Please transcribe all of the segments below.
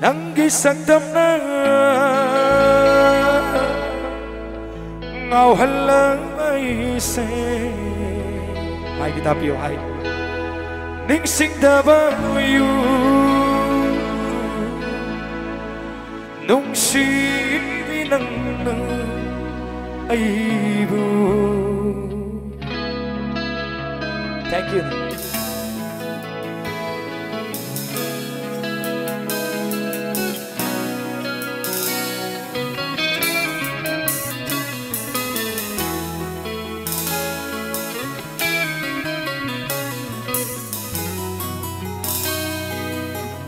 nanggi sakdamna ngao halay se hai kita piu hai ning sing da ba yu nung si vi nang na ai bu. Thank you.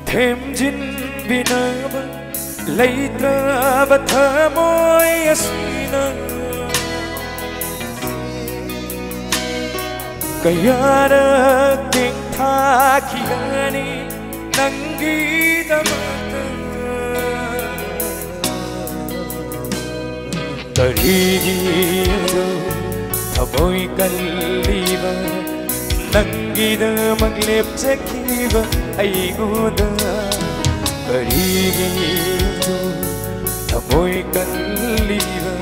Thêm jin binaba leitra batha moy asina kayara ting tha kiyani nangi damata tarigi do thamoy kalliba nangi da maglep chekiba aigoda karigi do thamoy kalliba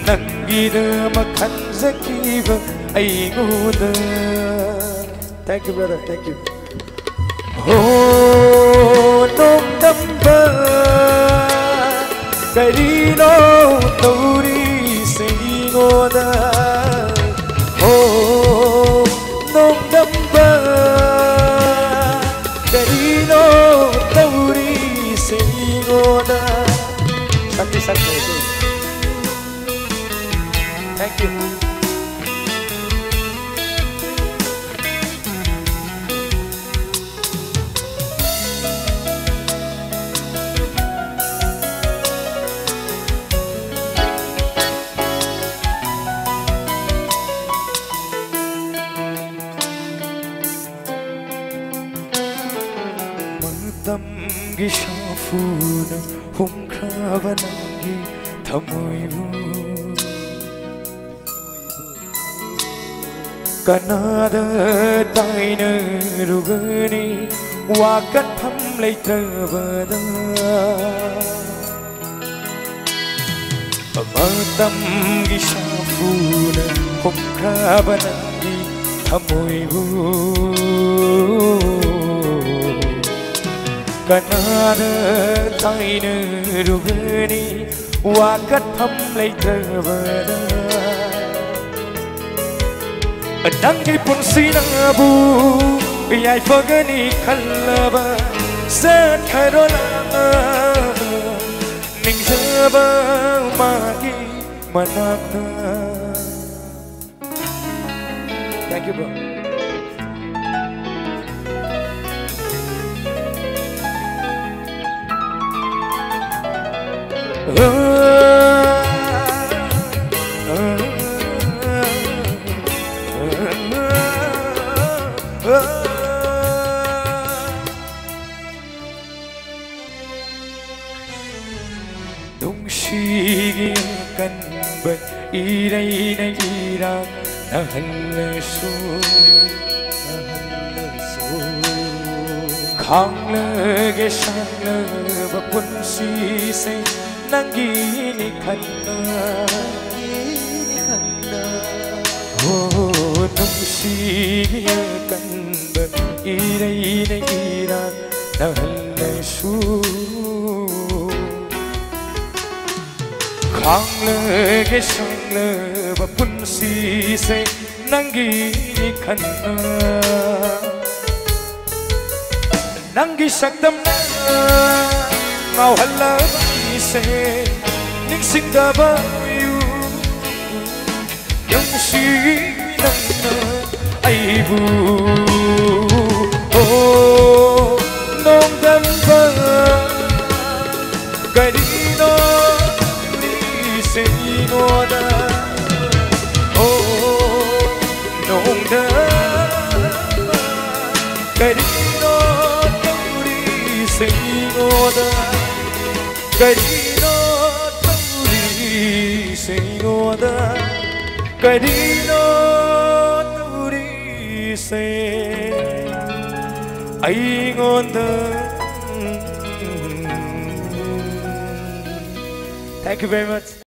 nangi da makhan zakiba aigoda. Thank you, brother. Thank you. Oh, nong damba karino tauri seigoda. Oh, nong damba karino tauri seigoda. Sakti. Thank you. Tamgi shafuna humkrava nangi thamoibu kanada taina rugani wakat pham leitravada amatamgi shafuna humkrava nangi thamoibu kanada taina rugani wakat pham leitravada nangi punsina bu yai fagani khallaba sat kharola ning jaba magi manakna. Thank you, bro. Đông shi căn bệnh y đây này y ra na hal su khang le ge sang le ba pun si se nangi ni khanna oh đông shi căn bệnh y đây này y ra na hal su khang le ge sang le ba pun si se nangi ni khanna nangi sakdam na ngao hala ni se ning sing da ba yu yang si nang na ai bu oh nong dam ba gari no se ngoda oh nong da gari no tauri se ngoda gari no tauri se ngoda gari no tauri se ai ngoda Thank you very much.